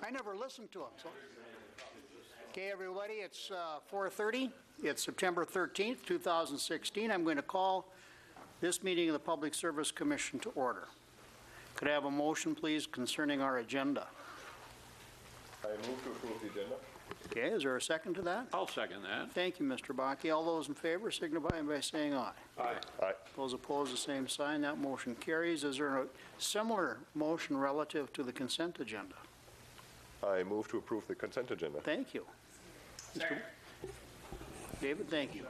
I never listened to them. So. Okay, everybody, it's 4:30. It's September 13th, 2016. I'm going to call this meeting of the Public Service Commission to order. Could I have a motion, please, concerning our agenda? I move to approve the agenda. Okay, is there a second to that? I'll second that. Thank you, Mr. Bakke. All those in favor signify by saying aye. Aye. Aye. Those opposed, the same sign. That motion carries. Is there a similar motion relative to the consent agenda? I move to approve the consent agenda. Thank you. Mr. David, thank you.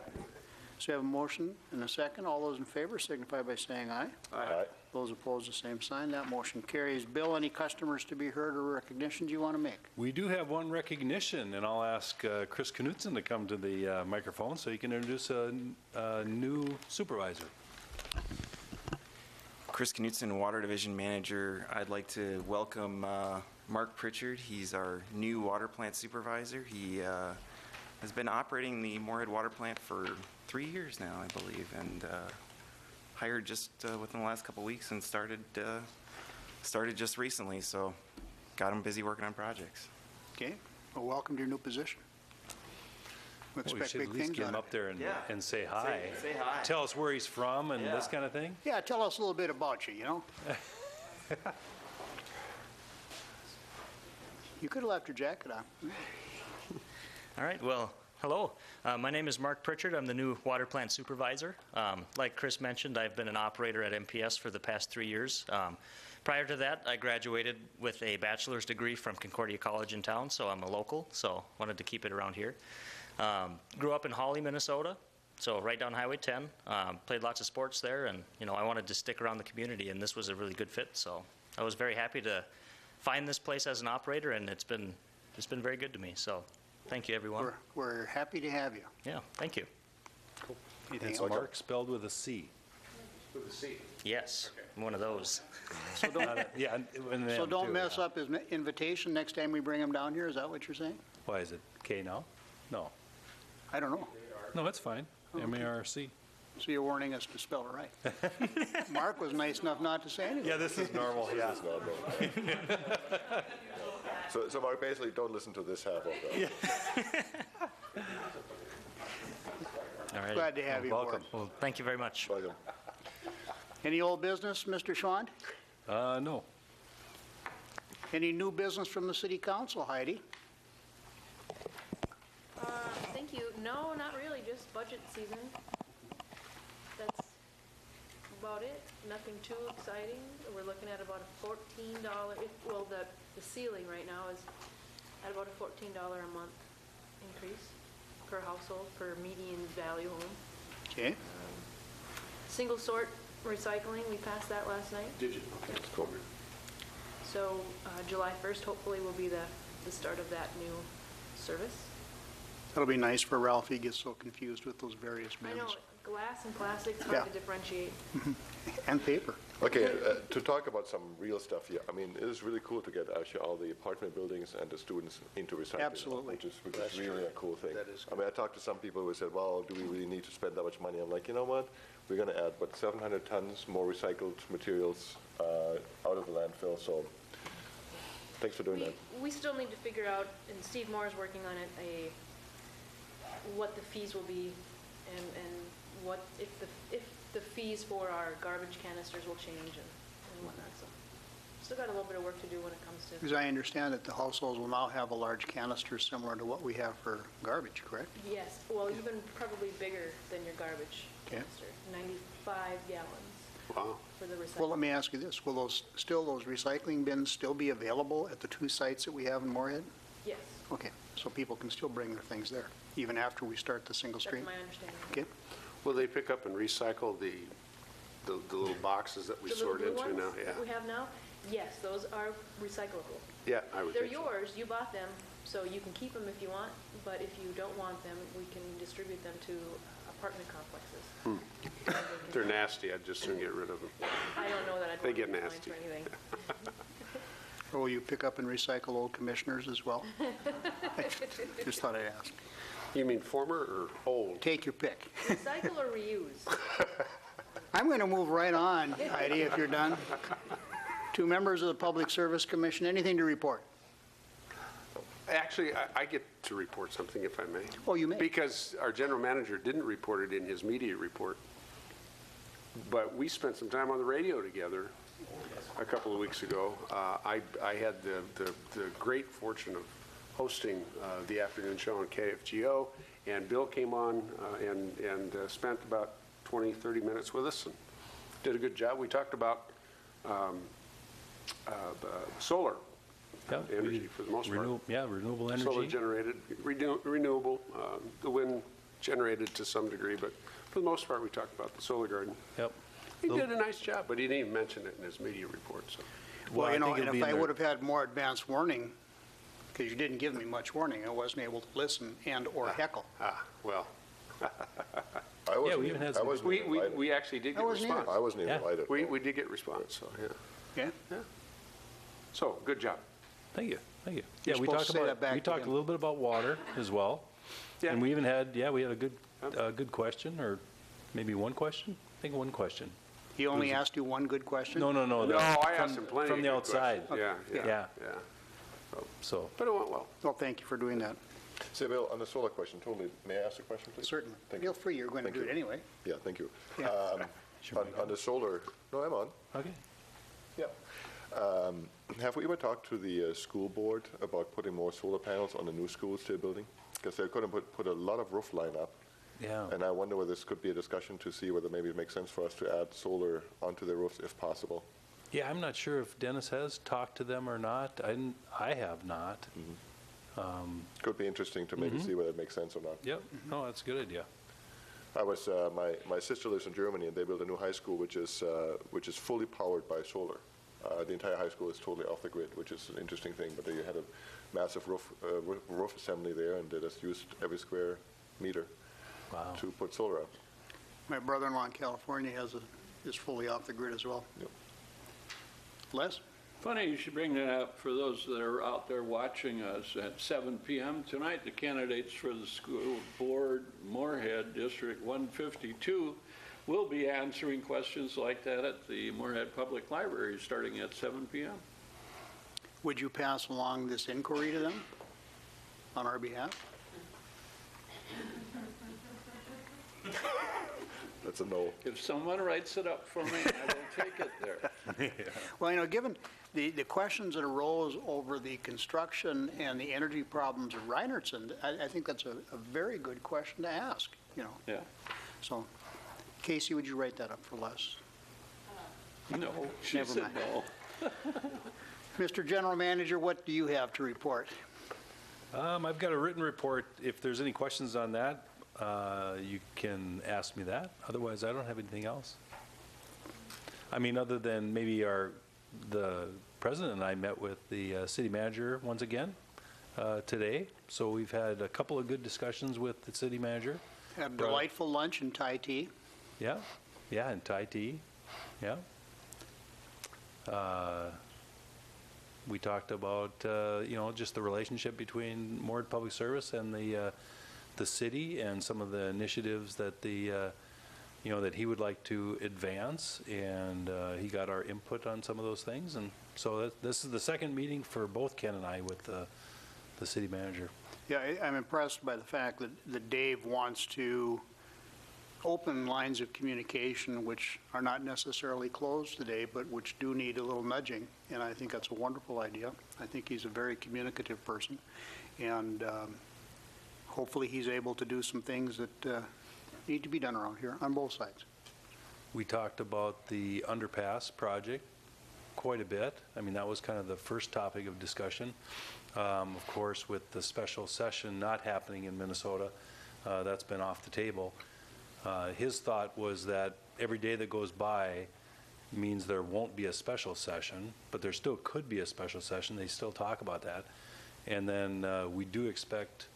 So we have a motion and a second. All those in favor signify by saying aye. Aye. Those opposed, the same sign. That motion carries. Bill, any customers to be heard or recognitions you want to make? We do have one recognition, and I'll ask Chris Knutson to come to the microphone so he can introduce a new supervisor. Chris Knutson, Water Division Manager. I'd like to welcome Mark Pritchard. He's our new water plant supervisor. He has been operating the Moorhead water plant for 3 years now, I believe, and hired just within the last couple weeks and started just recently, so got him busy working on projects. Okay. Well, welcome to your new position. We Well, we expect should big at least things get out him of up there and, Yeah. and say hi. Say hi. Tell us where he's from and this Yeah. kind of thing. you. Yeah, tell us a little bit about you, you know? You could have left your jacket on. All right, well, hello. My name is Mark Pritchard. I'm the new water plant supervisor. Like Chris mentioned, I've been an operator at MPS for the past 3 years. Prior to that, I graduated with a bachelor's degree from Concordia College in town, so I'm a local, so wanted to keep it around here. Grew up in Hawley, Minnesota, so right down Highway 10. Played lots of sports there, and I wanted to stick around the community, and this was a really good fit, so I was very happy to find this place as an operator, and it's been very good to me, so thank you, everyone. We're happy to have you. Yeah, thank you. Anything It's else? Mark spelled with a C. With a C. Yes, I'm one of those. So don't, Yeah. And so them don't too, mess yeah. up his invitation next time we bring him down here. Is that what you're saying? Why is it K now? No. I don't know. No, it's fine. M-A-R-C. So you're warning us to spell it right. Mark was nice enough not to say anything. Yeah, this is normal, yeah. This is normal. So Mark, basically, don't listen to this half of it. All right. Glad to have you aboard. Welcome. Well, thank you very much. Welcome. Any old business, Mr. Schwand? No. Any new business from the city council, Heidi? Thank you. No, not really, just budget season. That's about it. Nothing too exciting. We're looking at about a $14, well, the ceiling right now is at about a $14 a month increase per household, per median value home. Okay. Single sort recycling, we passed that last night. Did you? Okay, cool. So July 1st hopefully will be the start of that new service. That'll be nice for Ralph. He gets so confused with those various I know, bins. glass and plastic's Yeah. hard to differentiate. And paper. Okay, to talk about some real stuff here, I mean, it is really cool to get actually all the apartment buildings and the students into recycling. Absolutely. Which is really a cool thing. I mean, I talked to some people who said, well, do we really need to spend that much money? I'm like, you know what? We're going to add, 700 tons more recycled materials out of the landfill, so thanks for doing that. We still need to figure out, and Steve Moore is working on it, what the fees will be and what if the fees for our garbage canisters will change and whatnot. So still got a little bit of work to do when it comes to. Because I understand that the households will now have a large canister similar to what we have for garbage, correct? Yes, well, even probably bigger than your garbage Okay. canister, 95 gallons Wow. for the recycling. Well, let me ask you this. Will those recycling bins still be available at the 2 sites that we have in Moorhead? Yes, Okay, so people can still bring their things there, even after we start the single stream? that's my understanding. Okay, Will they pick up and recycle the little boxes that we The sort little blue into now? ones that we have now, yes, those are recyclable. Yeah, I would They're think so. yours, you bought them, so you can keep them if you want, but if you don't want them, we can distribute them to apartment complexes. They're nasty, I'd just soon get rid of them. I don't know that I'd They want to get get fined nasty. for anything. or will you pick up and recycle old commissioners as well? Just thought I'd ask. You mean former or old? Take your pick. Recycle or reuse? I'm going to move right on, Heidi, if you're done. To members of the Public Service Commission, anything to report? Actually, I get to report something, if I may. Oh, you may. Because our general manager didn't report it in his media report. But we spent some time on the radio together a couple of weeks ago. I had the great fortune of hosting the afternoon show on KFGO, and Bill came on and spent about 20, 30 minutes with us and did a good job. We talked about solar Yeah, energy for the most part. Renewable energy. Solar generated, renewable, the wind generated to some degree, but for the most part, we talked about the solar garden. Yep. He did a nice job, but he didn't even mention it in his media report, so. Well, I you know, think and it'll be if in I there. would have had more advance warning, because you didn't give me much warning, I wasn't able to listen and/or heckle. Well, I wasn't we even had I some- wasn't even invited. we actually did I get wasn't response. I wasn't even Yeah. invited. We did get response, so, yeah. Yeah? So, good job. Thank you, thank you. You're Yeah, we supposed talked to say that about, back we to talked a him. little bit about water as well. Yeah. And we even had, we had a good question, or maybe one question? I think one question. He only asked you one good question? No. No, the- I asked him plenty of From the good outside. questions. Yeah, Yeah, yeah. so, But it went well. Well, thank you for doing that. Say, Bill, on the solar question, totally, may I ask a question, please? Certainly. Thank Feel you. free, you're going to Thank do it you. anyway. Yeah, thank you. Yeah. On the solar, no, I'm on. okay. Yeah. Have we ever talked to the school board about putting more solar panels on the new schools they're building? Because they're going to put a lot of roof line up, Yeah. and I wonder whether this could be a discussion to see whether maybe it makes sense for us to add solar onto the roofs if possible. Yeah, I'm not sure if Dennis has talked to them or not. I have not. Could be interesting to maybe see whether it makes sense or not. Yep, no, that's a good idea. I was, my sister lives in Germany, and they built a new high school which is fully powered by solar. The entire high school is totally off the grid, which is an interesting thing, but they had a massive roof assembly there, and they just used every square meter Wow. to put solar up. My brother-in-law in California is fully off the grid as well. Yep. Les? Funny you should bring that up for those that are out there watching us at 7 p.m. tonight. The candidates for the school board, Moorhead District 152, will be answering questions like that at the Moorhead Public Library starting at 7 p.m. Would you pass along this inquiry to them on our behalf? That's a no. If someone writes it up for me, I will take it there. Well, you know, given the questions that arose over the construction and the energy problems of Reinertsen, I think that's a very good question to ask, you know. Yeah. So, Casey, would you write that up for Les? No, she Never said mind. no. Mr. General Manager, what do you have to report? I've got a written report. If there's any questions on that, you can ask me that. Otherwise, I don't have anything else. I mean, other than maybe the president and I met with the city manager once again today. So we've had a couple of good discussions with the city manager. Had a delightful lunch and Thai tea. Yeah, and Thai tea, yeah. We talked about, just the relationship between Moorhead Public Service and the city and some of the initiatives that that he would like to advance, and he got our input on some of those things. And so this is the second meeting for both Ken and I with the city manager. Yeah, I'm impressed by the fact that Dave wants to open lines of communication which are not necessarily closed today, but which do need a little nudging, and I think that's a wonderful idea. I think he's a very communicative person, and hopefully he's able to do some things that need to be done around here on both sides. We talked about the underpass project quite a bit. I mean, that was kind of the first topic of discussion. Of course, with the special session not happening in Minnesota, that's been off the table. His thought was that every day that goes by means there won't be a special session, but there still could be a special session. They still talk about that. And then we do expect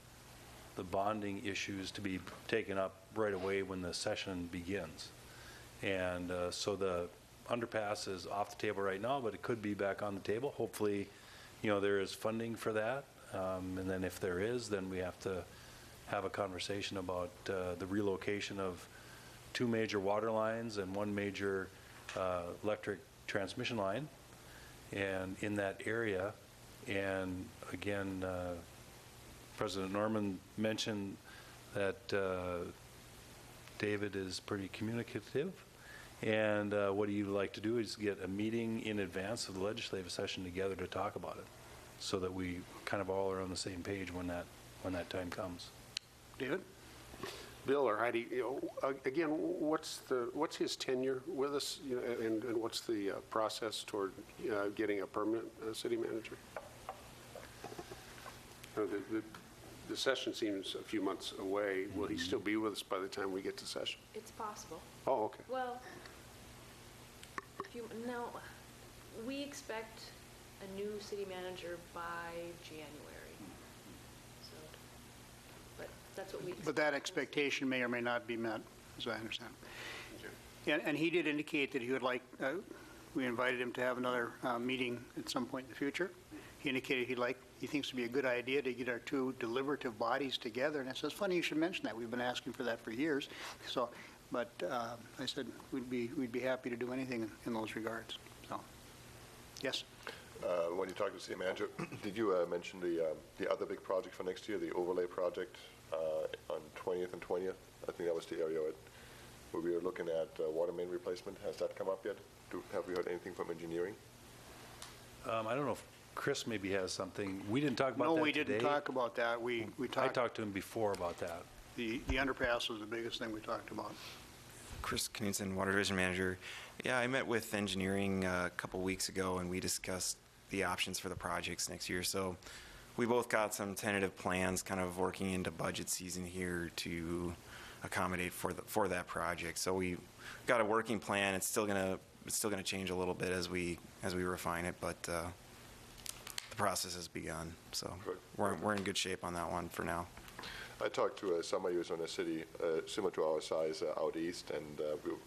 the bonding issues to be taken up right away when the session begins. And so the underpass is off the table right now, but it could be back on the table. Hopefully, there is funding for that. And then if there is, then we have to have a conversation about the relocation of 2 major water lines and 1 major electric transmission line and in that area. And again, President Norman mentioned that David is pretty communicative, and what he'd like to do is get a meeting in advance of the legislative session together to talk about it, so that we kind of all are on the same page when that time comes. David? Bill or Heidi, again, what's his tenure with us, and what's the process toward getting a permanent city manager? The session seems a few months away. Will he still be with us by the time we get to session? It's possible. Oh, okay. Well, no, we expect a new city manager by January. So, but that's what we expect. But that expectation may or may not be met, as I understand. And he did indicate that he would like, we invited him to have another meeting at some point in the future. He indicated he thinks it'd be a good idea to get our two deliberative bodies together. And I said, it's funny you should mention that. We've been asking for that for years. So, but I said we'd be happy to do anything in those regards. So, yes. When you talked to the city manager, did you mention the other big project for next year, the overlay project on 20th and 20th? I think that was the area where we were looking at water main replacement. Has that come up yet? Have we heard anything from engineering? I don't know if Chris maybe has something. We didn't talk about that today. No, we didn't talk about that. We I talked, talked to him before about that. the underpass was the biggest thing we talked about. Chris Knudsen, Water Division Manager. Yeah, I met with engineering a couple weeks ago, and we discussed the options for the projects next year. So we both got some tentative plans kind of working into budget season here to accommodate for that project. So we got a working plan. It's still gonna change a little bit as we refine it, but the process has begun. So Good. we're in good shape on that one for now. I talked to somebody who's in a city similar to our size out east, and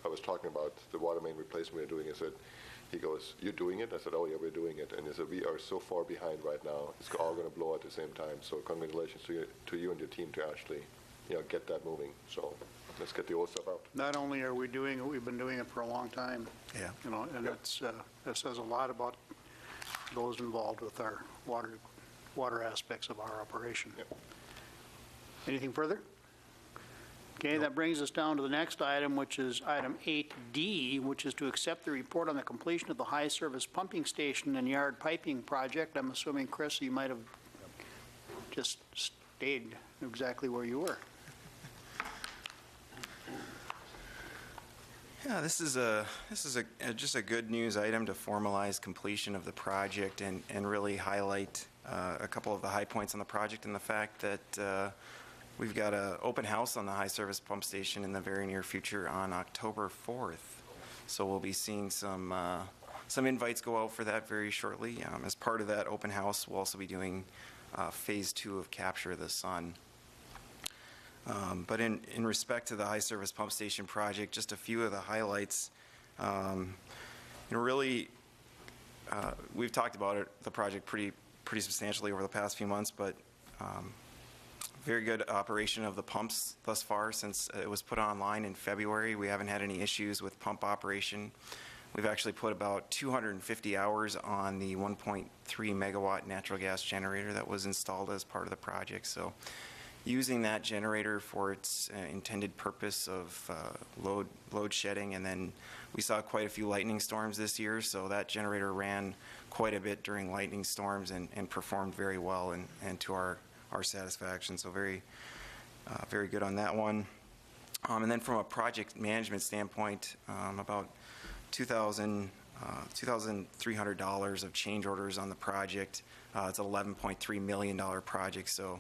I was talking about the water main replacement we're doing. He goes, "You're doing it?" I said, "Oh yeah, we're doing it." And he said, "We are so far behind right now. It's all going to blow at the same time. So congratulations to you and your team to actually, get that moving. So let's get the old stuff out." Not only are we doing it, we've been doing it for a long time. Yeah. And that says a lot about those involved with our water aspects of our operation. Yep. Anything further? Okay, that brings us down to the next item, which is item 8D, which is to accept the report on the completion of the high-service pumping station and yard piping project. I'm assuming, Chris, you might have just stayed exactly where you were. Yeah, this is just a good news item to formalize completion of the project and really highlight a couple of the high points on the project, and the fact that we've got an open house on the high service pump station in the very near future on October 4th. So we'll be seeing some invites go out for that very shortly. As part of that open house, we'll also be doing phase 2 of Capture the Sun. But in respect to the high service pump station project, just a few of the highlights. Really, we've talked about the project pretty substantially over the past few months, but very good operation of the pumps thus far since it was put online in February. We haven't had any issues with pump operation. We've actually put about 250 hours on the 1.3 megawatt natural gas generator that was installed as part of the project. So using that generator for its intended purpose of load shedding, and then we saw quite a few lightning storms this year, so that generator ran quite a bit during lightning storms and performed very well and to our satisfaction. So very good on that one. And then from a project management standpoint, about $2,300 of change orders on the project. It's an $11.3 million project, so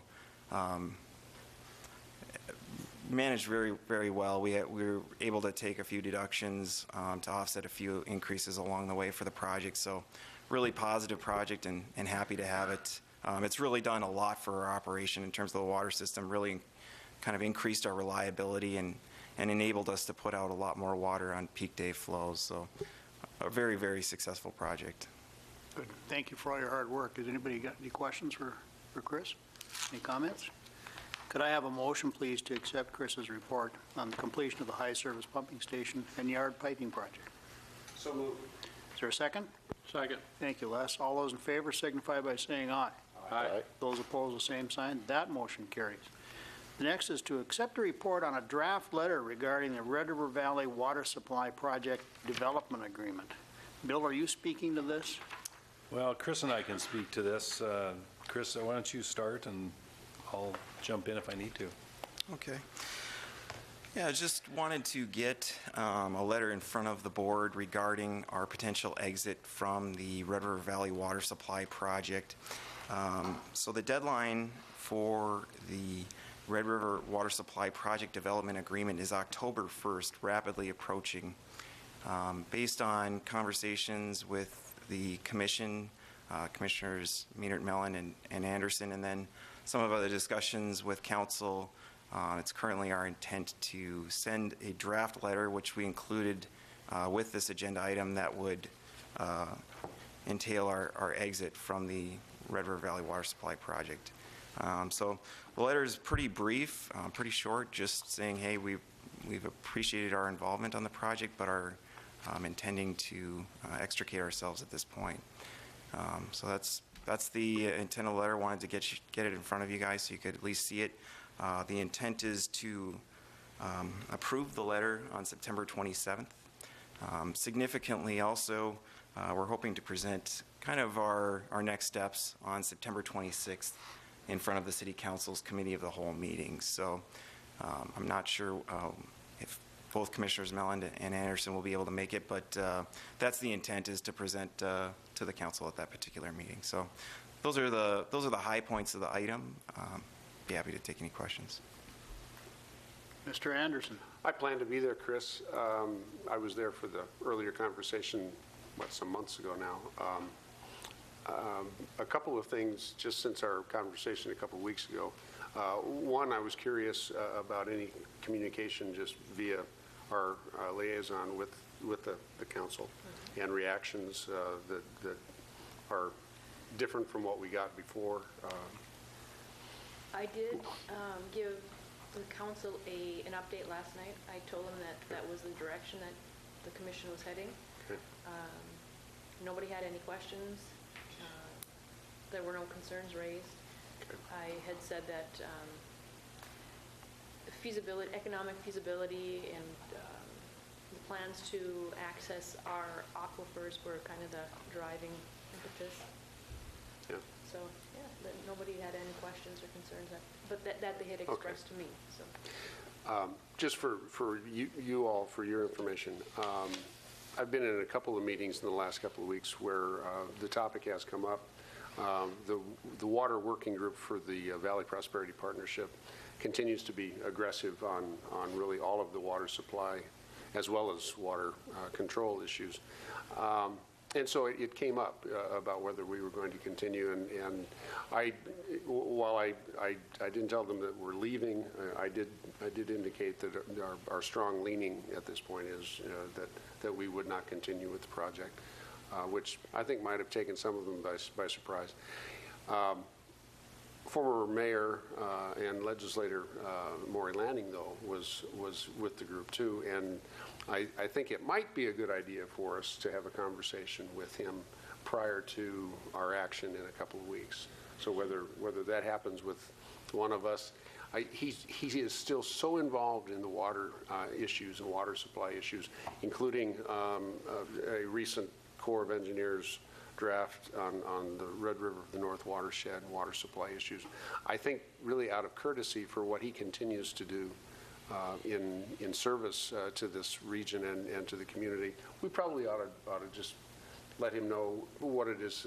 managed very, very well. We were able to take a few deductions to offset a few increases along the way for the project. So really positive project and happy to have it. It's really done a lot for our operation in terms of the water system, really kind of increased our reliability and enabled us to put out a lot more water on peak day flows. So a very, very successful project. Good. Thank you for all your hard work. Has anybody got any questions for Chris? Any comments? Could I have a motion, please, to accept Chris's report on the completion of the high-service pumping station and yard piping project? So moved. Is there a second? Second. Thank you, Les. All those in favor signify by saying aye. Aye. Those opposed, the same sign. That motion carries. The next is to accept a report on a draft letter regarding the Red River Valley Water Supply Project Development Agreement. Bill, are you speaking to this? Well, Chris and I can speak to this. Chris, why don't you start, and I'll jump in if I need to. Okay. Yeah, I just wanted to get a letter in front of the board regarding our potential exit from the Red River Valley Water Supply Project. So the deadline for the Red River Water Supply Project Development Agreement is October 1st, rapidly approaching. Based on conversations with the commission, Commissioners Meanert, Mellon, and Anderson, and then some of other discussions with council, it's currently our intent to send a draft letter, which we included with this agenda item, that would entail our exit from the Red River Valley Water Supply Project. So the letter is pretty brief, pretty short, just saying, hey, we've appreciated our involvement on the project, but are intending to extricate ourselves at this point. So that's the intent of the letter. Wanted to get it in front of you guys so you could at least see it. The intent is to approve the letter on September 27th. Significantly also, we're hoping to present kind of our next steps on September 26th in front of the City Council's Committee of the Whole meeting. So I'm not sure if both Commissioners Mellon and Anderson will be able to make it, but that's the intent, is to present to the council at that particular meeting. So those are the high points of the item. Be happy to take any questions. Mr. Anderson? I plan to be there, Chris. I was there for the earlier conversation, some months ago now. A couple of things just since our conversation a couple of weeks ago. One, I was curious about any communication just via our liaison with the council and reactions that are different from what we got before. I did give the council an update last night. I told them that was the direction that the commission was heading. Okay. Nobody had any questions. There were no concerns raised. Okay. I had said that feasibility, economic feasibility, and the plans to access our aquifers were kind of the driving impetus. Yeah. So, yeah, nobody had any questions or concerns, but that they had expressed to me, so. Just for you all, for your information, I've been in a couple of meetings in the last couple of weeks where the topic has come up. The water working group for the Valley Prosperity Partnership continues to be aggressive on really all of the water supply as well as water control issues. And so it came up about whether we were going to continue, and while I didn't tell them that we're leaving, I did indicate that our strong leaning at this point is that we would not continue with the project, which I think might have taken some of them by surprise. Former mayor and legislator Maury Lanning, though, was with the group too, and I think it might be a good idea for us to have a conversation with him prior to our action in a couple of weeks. So whether that happens with one of us, he is still so involved in the water issues and water supply issues, including a recent Corps of Engineers draft on the Red River of the North watershed and water supply issues. I think really out of courtesy for what he continues to do in service to this region and to the community, we probably ought to just let him know what it is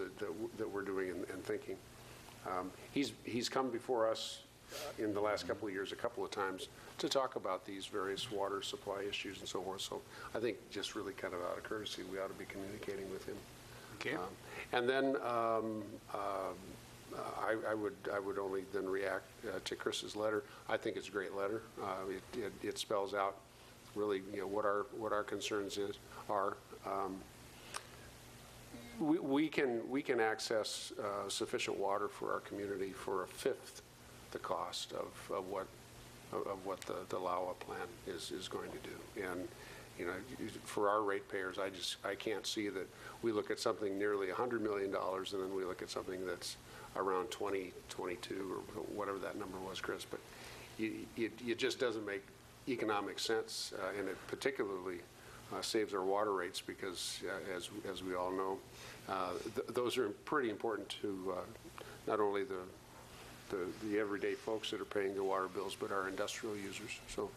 that we're doing and thinking. He's come before us in the last couple of years a couple of times to talk about these various water supply issues and so forth. So I think just really kind of out of courtesy, we ought to be communicating with him. Okay. And then I would only then react to Chris's letter. I think it's a great letter. It spells out really what our concerns are. We can access sufficient water for our community for a fifth the cost of what the LAWA plan is going to do. And for our ratepayers, I can't see that we look at something nearly $100 million and then we look at something that's around 2022 or whatever that number was, Chris. But it just doesn't make economic sense, and it particularly saves our water rates because, as we all know, those are pretty important to not only the everyday folks that are paying the water bills, but our industrial users. So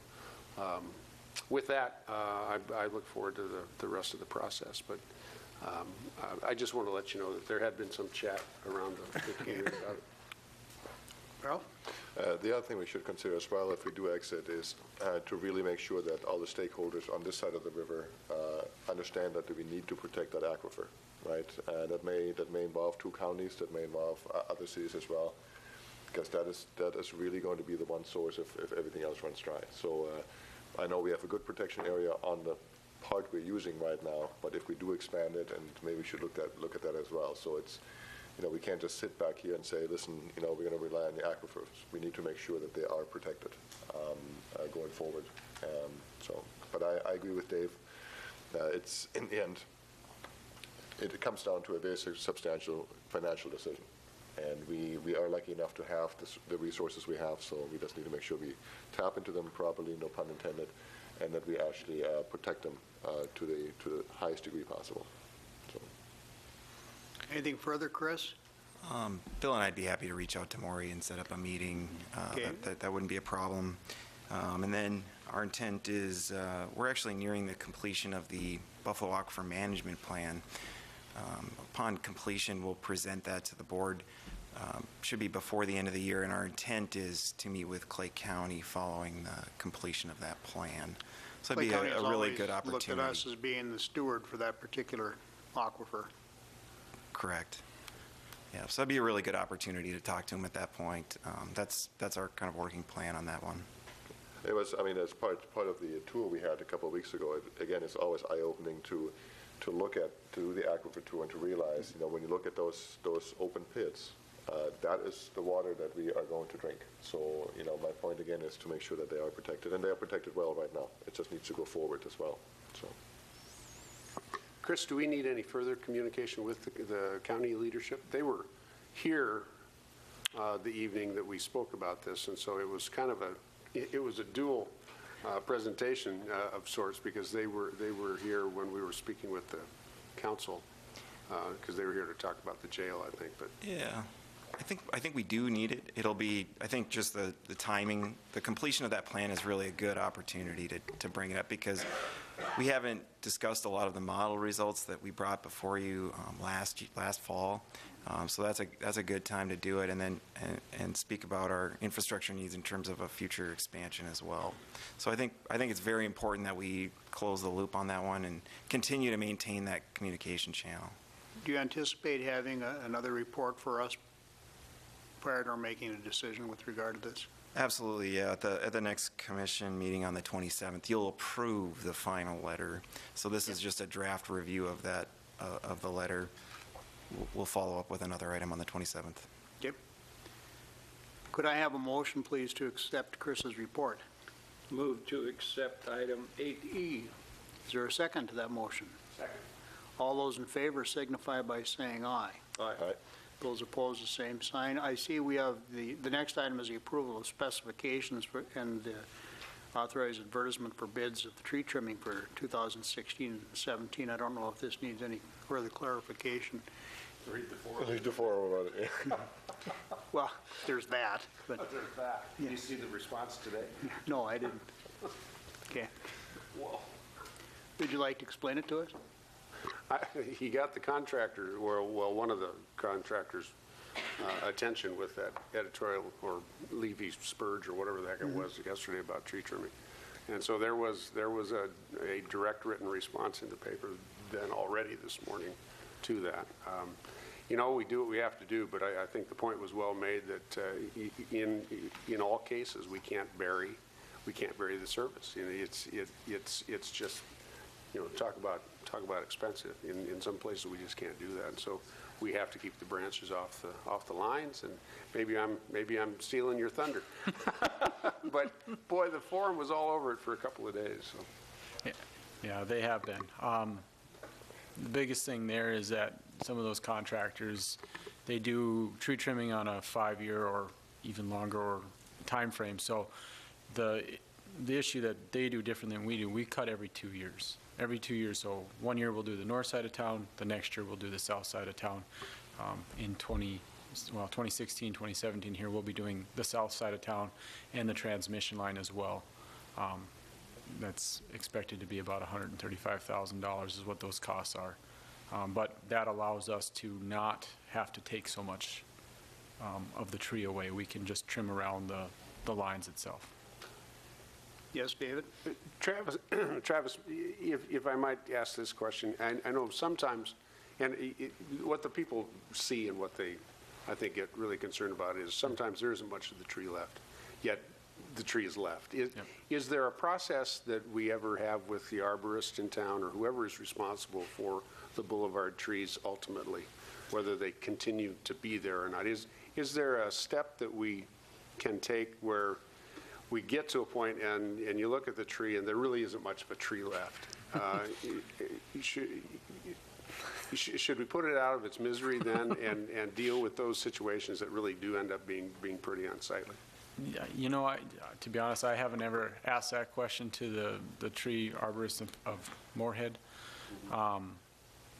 with that, I look forward to the rest of the process. But I just want to let you know that there had been some chat around the community about it. Well, The other thing we should consider as well, if we do exit, is to really make sure that all the stakeholders on this side of the river understand that we need to protect that aquifer, right? That may involve 2 counties, that may involve other cities as well, because that is really going to be the one source if everything else runs dry. So I know we have a good protection area on the part we're using right now, but if we do expand it, and maybe we should look at that as well. So it's, we can't just sit back here and say, listen, we're going to rely on the aquifers. We need to make sure that they are protected going forward. But I agree with Dave. It's, in the end, it comes down to a very substantial financial decision. And we are lucky enough to have the resources we have, so we just need to make sure we tap into them properly, no pun intended, and that we actually protect them to the highest degree possible. So. Anything further, Chris? Bill and I'd be happy to reach out to Maury and set up a meeting. Okay. That wouldn't be a problem. And then our intent is, we're actually nearing the completion of the Buffalo Aquifer Management Plan. Upon completion, we'll present that to the board. Should be before the end of the year, and our intent is to meet with Clay County following the completion of that plan. So it'd be a really good opportunity. Looked at us as being the steward for that particular aquifer. Correct. Yeah, so it'd be a really good opportunity to talk to him at that point. That's our kind of working plan on that one. It was, as part of the tour we had a couple of weeks ago, again, it's always eye-opening to do the aquifer tour and to realize, when you look at those open pits, that is the water that we are going to drink. So, my point again is to make sure that they are protected, and they are protected well right now. It just needs to go forward as well. So. Chris, do we need any further communication with the county leadership? They were here the evening that we spoke about this, and so it was kind of a dual presentation of sorts, because they were here when we were speaking with the council, because they were here to talk about the jail, I think. But yeah, I think we do need it. It'll be, I think, just the timing, the completion of that plan is really a good opportunity to bring it up, because we haven't discussed a lot of the model results that we brought before you last fall. So that's a good time to do it, and then and speak about our infrastructure needs in terms of a future expansion as well. So I think it's very important that we close the loop on that one and continue to maintain that communication channel. Do you anticipate having another report for us prior to our making a decision with regard to this? Absolutely, yeah. At the next commission meeting on the 27th, you'll approve the final letter. So this is just a draft review of that, of the letter. We'll follow up with another item on the 27th. Yep. Could I have a motion, please, to accept Chris's report? Move to accept item 8E. Is there a second to that motion? Second. All those in favor signify by saying aye. Aye. Those opposed, the same sign. I see we have the next item is the approval of specifications and the authorized advertisement for bids of the tree trimming for 2016 and 17. I don't know if this needs any further clarification. Read the forum about it. Yeah. Well, there's that, but there's that. Did you see the response today? no, I didn't. Okay. Whoa. Would you like to explain it to us? He got the contractor, well, one of the contractors' attention with that editorial, or Levy Spurge, or whatever the heck it was yesterday about tree trimming. And so there was a direct written response in the paper then already this morning to that. We do what we have to do, but I think the point was well made that in all cases we can't bury the service. It's just, talk about expensive. In some places we just can't do that, and so we have to keep the branches off the lines. And maybe I'm stealing your thunder, but boy, the forum was all over it for a couple of days. So. Yeah, they have been. The biggest thing there is that some of those contractors they do tree trimming on a 5-year or even longer or time frame. So the issue that they do different than we do, we cut every 2 years. Every 2 years, so 1 year we'll do the north side of town, the next year we'll do the south side of town. In 2016, 2017 here, we'll be doing the south side of town and the transmission line as well. That's expected to be about $135,000 is what those costs are. But that allows us to not have to take so much of the tree away. We can just trim around the lines itself. Yes, David? Travis, if I might ask this question, I know sometimes, and what the people see and what they, I think, get really concerned about is sometimes there isn't much of the tree left, yet the tree is left. Is there a process that we ever have with the arborist in town or whoever is responsible for the boulevard trees ultimately, whether they continue to be there or not? Is there a step that we can take where we get to a point and you look at the tree and there really isn't much of a tree left? Should we put it out of its misery then and deal with those situations that really do end up being pretty unsightly? Yeah, you know, to be honest, I haven't ever asked that question to the tree arborist of Moorhead.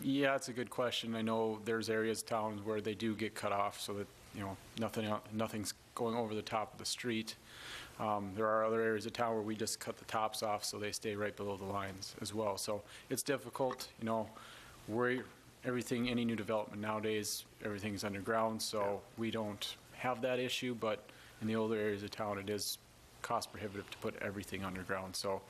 Yeah, it's a good question. I know there's areas, towns where they do get cut off so that, you know, nothing's going over the top of the street. There are other areas of town where we just cut the tops off so they stay right below the lines as well. So it's difficult, you know, any new development nowadays, everything's underground, so we don't have that issue, but in the older areas of town, it is cost prohibitive to put everything underground. So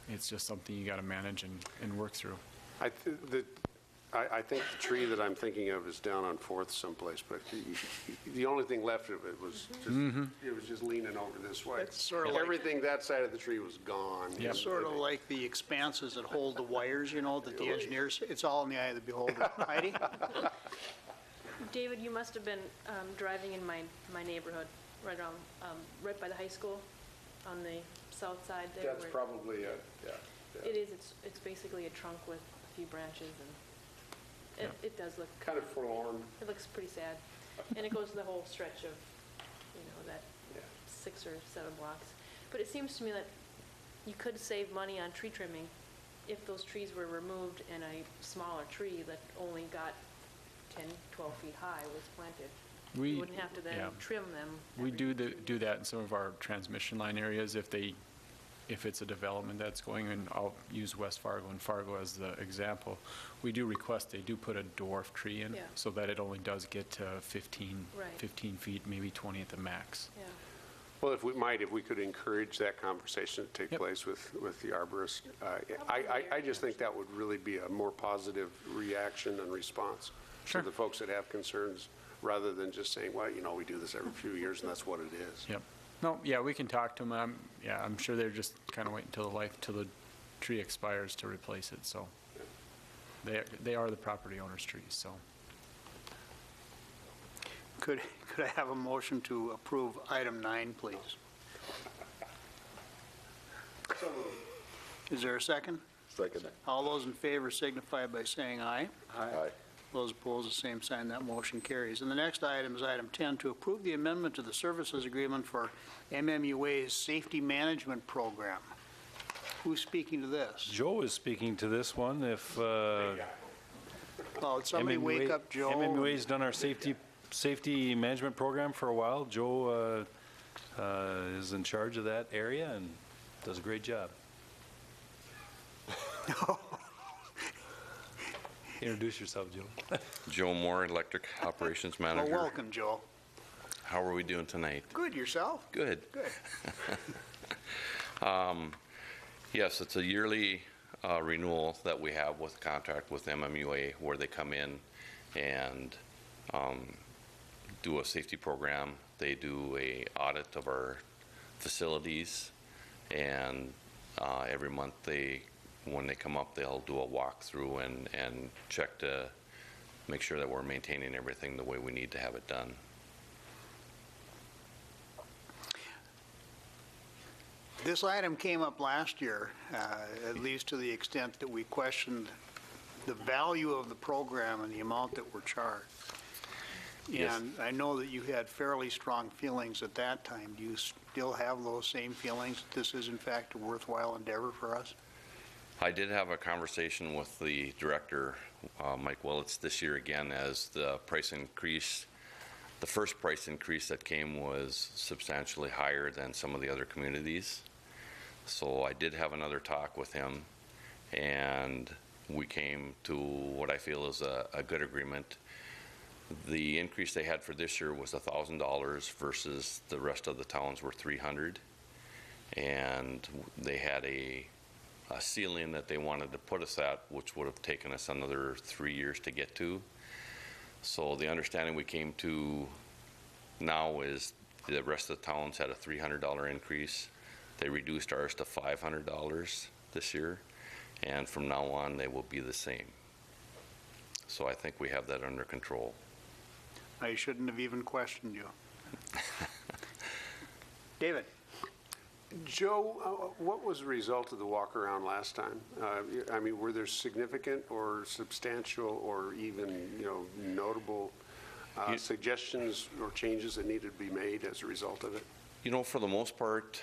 it's just something you got to manage and work through. I think the tree that I'm thinking of is down on 4th someplace, but the only thing left of it was just, it was just leaning over this way. It's sort of like- Everything that side of the tree was gone. Yep. It's sort of like the expanses that hold the wires, you know, that the engineers, it's all in the eye of the beholder. Heidi? David, you must have been driving in my neighborhood, right around, right by the high school, on the south side there. That's probably it, yeah. It is, it's basically a trunk with a few branches, and it does look, Kind of forlorn. it looks pretty sad. And it goes the whole stretch of, you know, that Yeah. 6 or 7 blocks. But it seems to me that you could save money on tree trimming if those trees were removed and a smaller tree that only got 10, 12 feet high was planted. You wouldn't have to then trim them. We do that in some of our transmission line areas if it's a development that's going, and I'll use West Fargo and Fargo as the example. We do request they do put a dwarf tree in Yeah. so that it only does get to 15 Right. feet, maybe 20 at the max. Yeah. Well, if we could encourage that conversation to take Yep. place with the arborist, I just think that would really be a more positive reaction and response Sure. to the folks that have concerns, rather than just saying, well, you know, we do this every few years and that's what it is. Yep. No, yeah, we can talk to them. I'm sure they're just kind of waiting till the tree expires to replace it, so. They are the property owner's trees, so. Could I have a motion to approve item 9, please? Is there a second? Second. All those in favor signify by saying aye. Aye. Those opposed, the same sign. That motion carries. And the next item is item 10, to approve the amendment to the services agreement for MMUA's Safety Management Program. Who's speaking to this? Joe is speaking to this one. If Well, did somebody wake up Joe? MMUA's done our safety management program for a while. Joe is in charge of that area and does a great job. Introduce yourself, Joe. Joe Moore, Electric Operations Well, Manager. welcome, Joe. How are we doing tonight? Good, yourself? Good. Good. Yes, it's a yearly renewal that we have with contract with MMUA, where they come in and do a safety program. They do a audit of our facilities, and every month when they come up, they'll do a walkthrough and check to make sure that we're maintaining everything the way we need to have it done. This item came up last year, at least to the extent that we questioned the value of the program and the amount that we're charged. Yes. And I know that you had fairly strong feelings at that time. Do you still have those same feelings? This is in fact a worthwhile endeavor for us? I did have a conversation with the director, Mike Willits, this year again, as the price increase, the first price increase that came was substantially higher than some of the other communities. So I did have another talk with him, and we came to what I feel is a good agreement. The increase they had for this year was $1,000 versus the rest of the towns were $300. And they had a ceiling that they wanted to put us at, which would have taken us another 3 years to get to. So the understanding we came to now is the rest of the towns had a $300 increase. They reduced ours to $500 this year, and from now on they will be the same. So I think we have that under control. I shouldn't have even questioned you. David? Joe, what was the result of the walk around last time? I mean, were there significant or substantial or even, notable suggestions or changes that needed to be made as a result of it? For the most part,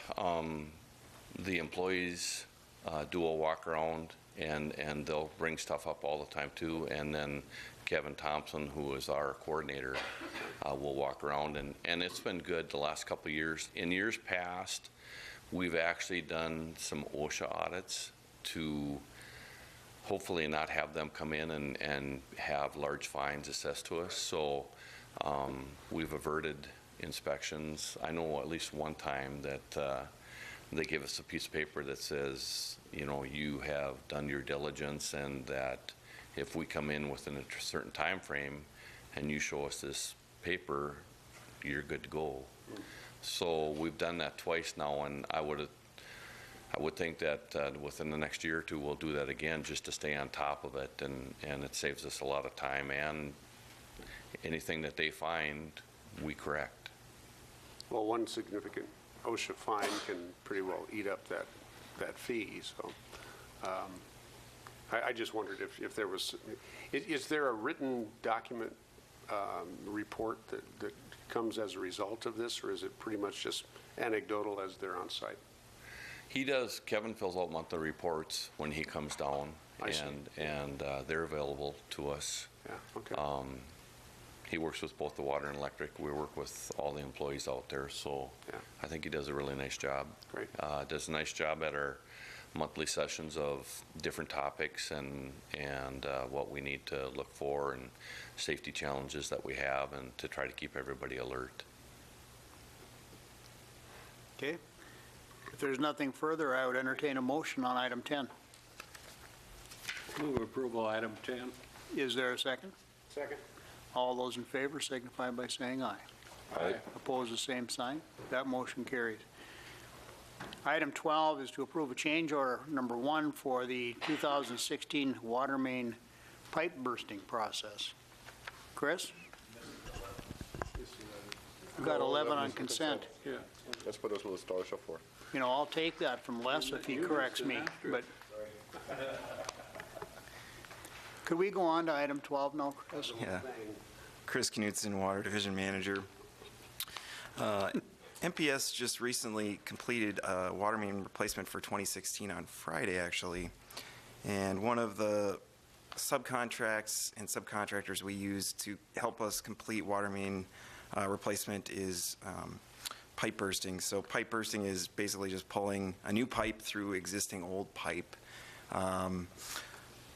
the employees do a walk around, and they'll bring stuff up all the time too. And then Kevin Thompson, who is our coordinator, will walk around, and it's been good the last couple of years. In years past, we've actually done some OSHA audits to hopefully not have them come in and have large fines assessed to us. So we've averted inspections. I know at least one time that they give us a piece of paper that says, you have done your diligence, and that if we come in within a certain time frame and you show us this paper, you're good to go. So we've done that twice now, and I would think that within the next year or two we'll do that again, just to stay on top of it, and it saves us a lot of time, and anything that they find, we correct. Well, one significant OSHA fine can pretty well eat up that fee, so I just wondered if there was, is there a written document report that comes as a result of this, or is it pretty much just anecdotal as they're on site? He does. Kevin fills out monthly reports when he comes down, I see. and they're available to us. Yeah, okay. He works with both the water and electric. We work with all the employees out there, so Yeah. I think he does a really nice job. Great. Does a nice job at our monthly sessions of different topics and what we need to look for, and safety challenges that we have, and to try to keep everybody alert. Okay. If there's nothing further, I would entertain a motion on item 10. Move approval, item 10. Is there a second? Second. All those in favor signify by saying aye. Aye. Opposed, the same sign. That motion carries. Item 12 is to approve a change order number 1 for the 2016 water main pipe bursting process. Chris? We've got 11 on consent. Yeah. That's what those little stars are for. I'll take that from Les if he corrects me, but. Could we go on to item 12 now, Chris? Yeah. Chris Knutson, Water Division Manager. MPS just recently completed a water main replacement for 2016 on Friday, actually. And one of the subcontracts and subcontractors we use to help us complete water main replacement is pipe bursting. So pipe bursting is basically just pulling a new pipe through existing old pipe.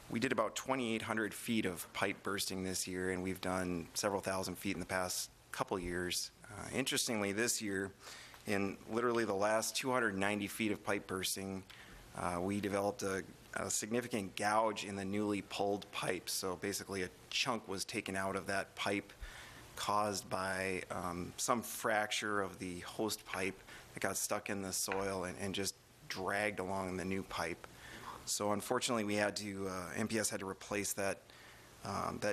We did about 2,800 feet of pipe bursting this year, and we've done several thousand feet in the past couple years. Interestingly, this year, in literally the last 290 feet of pipe bursting, we developed a significant gouge in the newly pulled pipe. So basically a chunk was taken out of that pipe caused by some fracture of the host pipe that got stuck in the soil and just dragged along the new pipe. So unfortunately, we had to, MPS had to replace that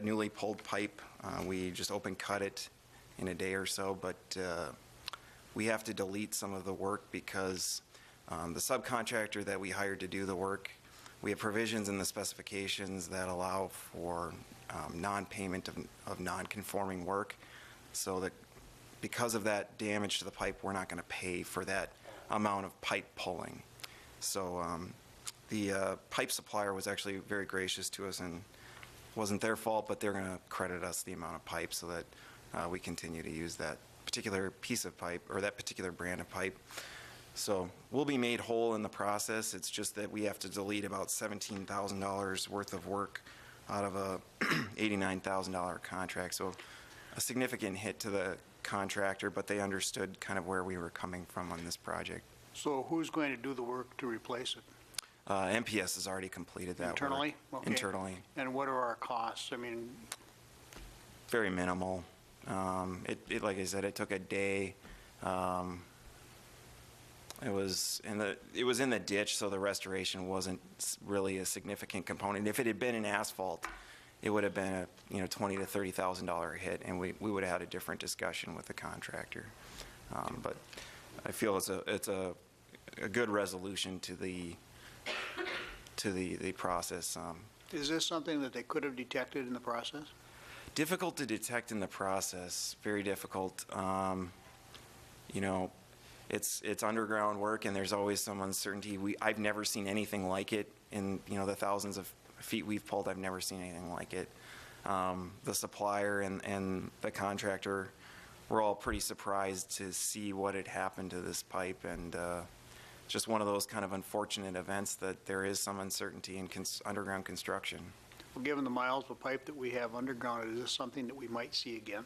newly pulled pipe. We just open cut it in a day or so, but we have to delete some of the work because the subcontractor that we hired to do the work, we have provisions in the specifications that allow for non-payment of non-conforming work. So that because of that damage to the pipe, we're not going to pay for that amount of pipe pulling. So the pipe supplier was actually very gracious to us, and wasn't their fault, but they're going to credit us the amount of pipe so that we continue to use that particular piece of pipe or that particular brand of pipe. So we'll be made whole in the process. It's just that we have to delete about $17,000 worth of work out of a $89,000 contract. So a significant hit to the contractor, but they understood kind of where we were coming from on this project. So who's going to do the work to replace it? MPS has already completed that work. Internally? Okay. Internally. And what are our costs? I mean, Very minimal. Like I said, it took a day. It was in the ditch, so the restoration wasn't really a significant component. If it had been in asphalt, it would have been a $20,000 to $30,000 hit, and we would have had a different discussion with the contractor. But I feel it's a good resolution to the process. is this something that they could have detected in the process? Difficult to detect in the process, very difficult. It's underground work, and there's always some uncertainty. I've never seen anything like it in the thousands of feet we've pulled. I've never seen anything like it. The supplier and the contractor were all pretty surprised to see what had happened to this pipe, and just one of those kind of unfortunate events that there is some uncertainty in underground construction. Well, given the miles of pipe that we have underground, is this something that we might see again?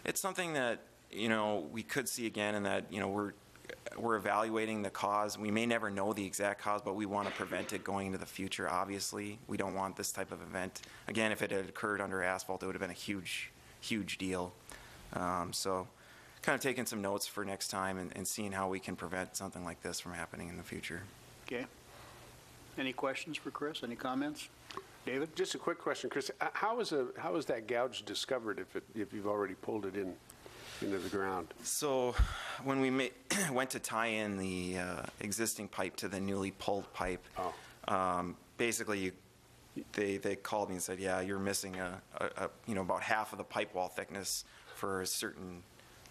It's something that we could see again, and that we're evaluating the cause. We may never know the exact cause, but we want to prevent it going into the future. Obviously, we don't want this type of event again. If it had occurred under asphalt, it would have been a huge deal. So kind of taking some notes for next time and seeing how we can prevent something like this from happening in the future. Okay. Any questions for Chris? Any comments? David? Just a quick question, Chris. How is that gouge discovered if you've already pulled it into the ground? So when we went to tie in the existing pipe to the newly pulled pipe, basically they called me and said, yeah, you're missing about half of the pipe wall thickness for a certain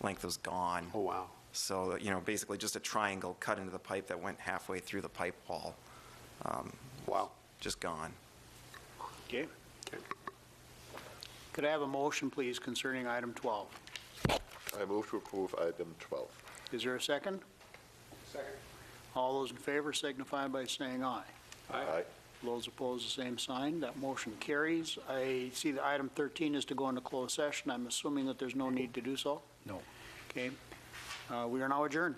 length was gone. Oh, wow. So, basically just a triangle cut into the pipe that went halfway through the pipe wall. Wow. Just gone. Okay. Could I have a motion, please, concerning item 12? I move to approve item 12. Is there a second? Second. All those in favor signify by saying aye. Aye. Those opposed, the same sign. That motion carries. I see the item 13 is to go into closed session. I'm assuming that there's no need to do so? No. Okay. We are now adjourned.